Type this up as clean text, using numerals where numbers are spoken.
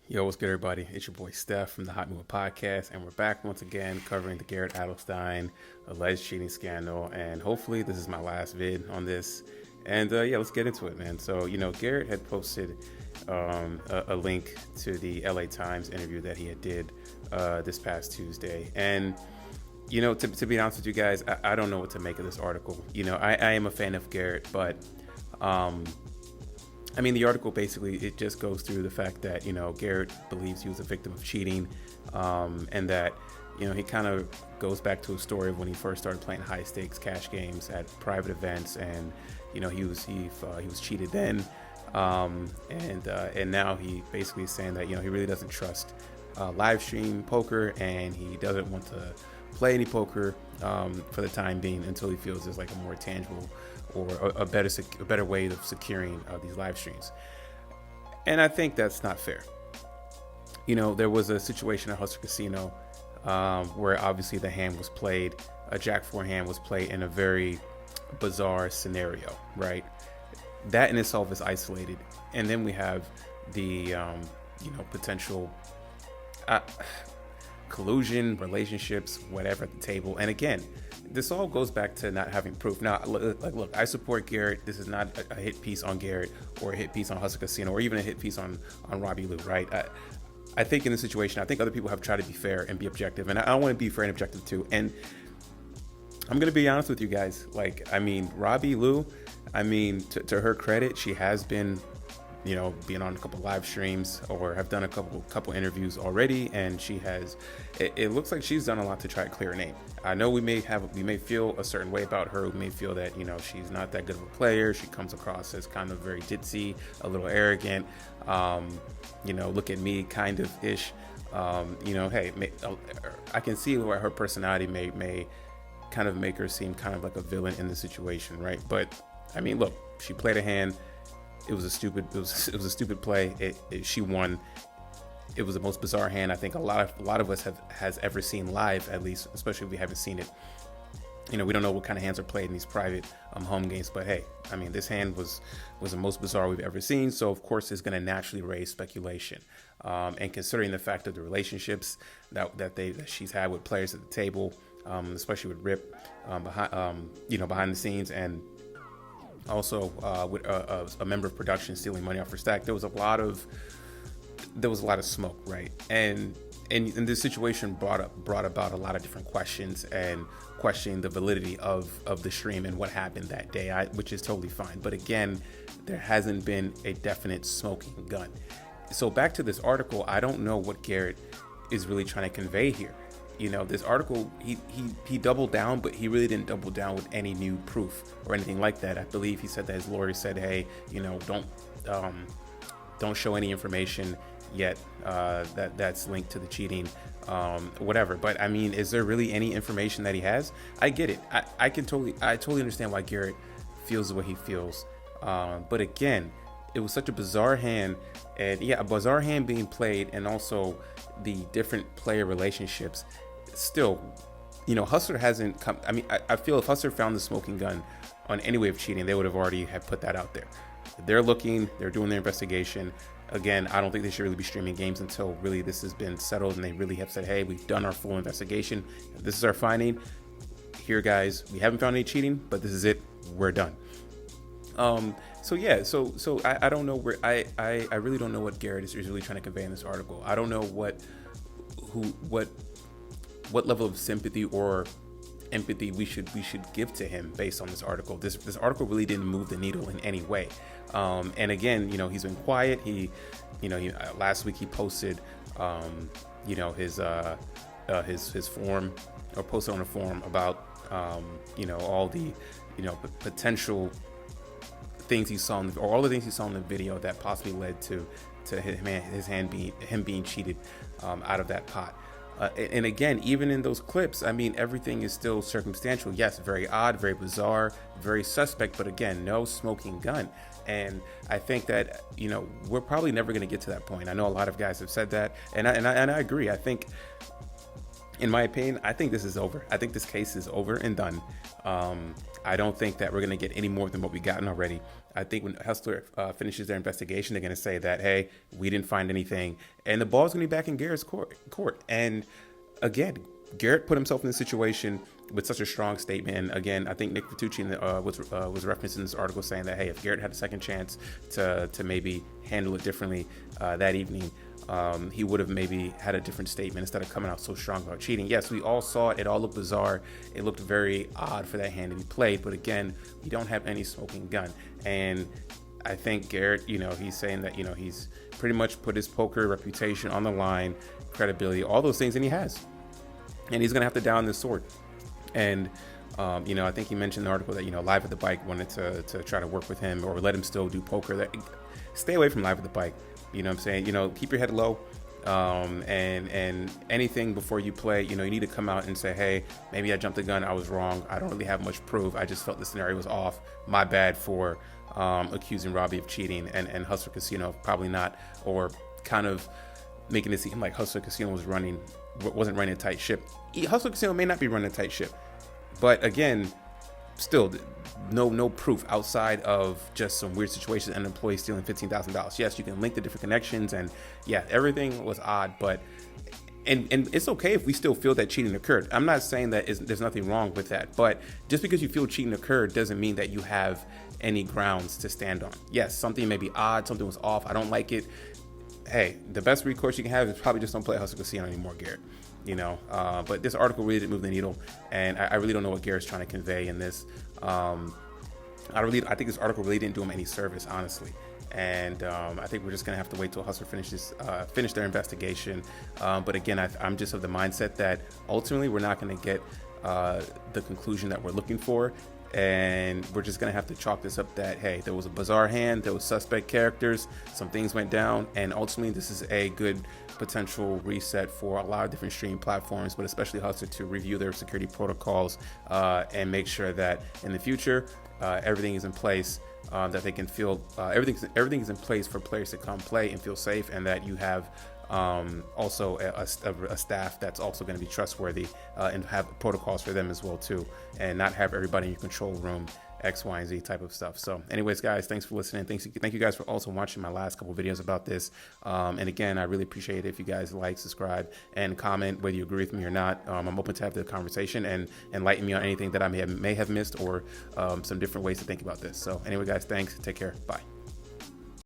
Yo, what's good, everybody? It's your boy Steph from the Hot Mover Podcast, and we're back once again covering the Garrett Adelstein alleged cheating scandal. And hopefully, this is my last vid on this. And let's get into it, man. So, Garrett had posted a link to the LA Times interview that he had did this past Tuesday. And, to be honest with you guys, I don't know what to make of this article. I am a fan of Garrett, but the article basically, it just goes through the fact that, Garrett believes he was a victim of cheating, and that, he kind of goes back to a story of when he first started playing high stakes cash games at private events, and, he was cheated then, and now he basically is saying that, he really doesn't trust live stream poker, and he doesn't want to play any poker for the time being until he feels there's like a more tangible or a better way of securing these live streams. And I think that's not fair. There was a situation at Hustler Casino where obviously the hand was played, a Jack 4 hand was played in a very bizarre scenario, right? That in itself is isolated. And then we have the, potential collusion, relationships, whatever at the table. And again, this all goes back to not having proof. Now, look, I support Garrett. This is not a hit piece on Garrett or a hit piece on Hustler Casino or even a hit piece on Robbie Lou, right? I think in this situation, I think other people have tried to be fair and be objective, and I want to be fair and objective too. And I'm going to be honest with you guys. Robbie Lou, to her credit, she has been, being on a couple live streams or have done a couple interviews already, and she has. It looks like she's done a lot to try to clear her name. I know we may feel a certain way about her. We may feel that she's not that good of a player. She comes across as kind of very ditzy, a little arrogant. Look at me, kind of ish. Hey, I can see where her personality may kind of make her seem kind of like a villain in the situation, right? But look, she played a hand. It was a stupid play. She won. It was the most bizarre hand I think a lot of us has ever seen live, at least, especially if we haven't seen it. We don't know what kind of hands are played in these private home games, but hey, this hand was the most bizarre we've ever seen. So of course it's going to naturally raise speculation. And considering the fact of the relationships that she's had with players at the table, especially with Rip, behind the scenes, and also with a member of production stealing money off her stack, there was a lot of smoke, right? And this situation brought about a lot of different questions and questioning the validity of the stream and what happened that day, which is totally fine. But again, there hasn't been a definite smoking gun. So back to this article, I don't know what Garrett is really trying to convey here. This article, he doubled down, but he really didn't double down with any new proof or anything like that. I believe he said that his lawyer said, hey, don't show any information yet that's linked to the cheating, whatever. But is there really any information that he has? I get it. I totally understand why Garrett feels the way he feels. But again, it was such a bizarre hand, and a bizarre hand being played, and also the different player relationships. Still, Hustler hasn't come. I feel if Hustler found the smoking gun on any way of cheating, they would have already have put that out there. They're looking, they're doing their investigation. Again, I don't think they should really be streaming games until really this has been settled and they really have said, hey, we've done our full investigation. This is our finding. Here, guys, we haven't found any cheating, but this is it. We're done. So I don't know where I really don't know what Garrett is really trying to convey in this article. I don't know what level of sympathy or empathy we should give to him based on this article. This article really didn't move the needle in any way. And again, he's been quiet. He last week he posted his form, or posted on a forum about all the potential things he saw all the things he saw in the video that possibly led to him being cheated out of that pot. And again, even in those clips, everything is still circumstantial. Yes, very odd, very bizarre, very suspect, but again, no smoking gun. And I think that, we're probably never going to get to that point. I know a lot of guys have said that, and I agree. I think, in my opinion, I think this is over. I think this case is over and done. I don't think that we're going to get any more than what we've gotten already. I think when Hustler finishes their investigation, they're going to say that, hey, we didn't find anything, and the ball's going to be back in Garrett's court. And again, Garrett put himself in this situation with such a strong statement. And again, I think Nick Vitucci was referenced in this article saying that, hey, if Garrett had a second chance to maybe handle it differently that evening, he would have maybe had a different statement instead of coming out so strong about cheating. Yes, we all saw it. It all looked bizarre. It looked very odd for that hand to be played. But again, we don't have any smoking gun. And I think Garrett, he's saying that, he's pretty much put his poker reputation on the line, credibility, all those things, and he has. And he's going to have to down this sword. And, I think he mentioned in the article that, Live at the Bike wanted to try to work with him or let him still do poker. Stay away from Live at the Bike. You know what I'm saying? Keep your head low. And anything before you play, you need to come out and say, hey, maybe I jumped the gun. I was wrong. I don't really have much proof. I just felt the scenario was off. My bad for accusing Robbie of cheating and Hustler Casino probably not, or kind of making it seem like Hustler Casino wasn't running a tight ship. Hustler Casino may not be running a tight ship, but again, still no proof outside of just some weird situations and an employee stealing $15,000. Yes, you can link the different connections, and yeah, everything was odd, but and it's okay if we still feel that cheating occurred. I'm not saying that there's nothing wrong with that, but just because you feel cheating occurred doesn't mean that you have any grounds to stand on. Yes, something may be odd, something was off, I don't like it. Hey, the best recourse you can have is probably just don't play Hustler Casino anymore, Garrett. But this article really didn't move the needle, and I really don't know what Garrett's trying to convey in this. I think this article really didn't do him any service, honestly. And I think we're just gonna have to wait till Hustler finish their investigation. But again, I'm just of the mindset that ultimately we're not gonna get the conclusion that we're looking for. And we're just going to have to chalk this up that, hey, there was a bizarre hand, there was suspect characters, some things went down, and ultimately this is a good potential reset for a lot of different streaming platforms, but especially Hustler, to review their security protocols and make sure that in the future everything is in place, that they can feel everything is in place for players to come play and feel safe, and that you have also a staff that's also going to be trustworthy and have protocols for them as well too, and not have everybody in your control room X, Y, and Z type of stuff. So anyways, guys, thanks for listening. Thank you guys for also watching my last couple videos about this. And again, I really appreciate it if you guys like, subscribe, and comment whether you agree with me or not. I'm open to have the conversation and enlighten me on anything that I may have missed, or some different ways to think about this. So anyway, guys, thanks. Take care. Bye.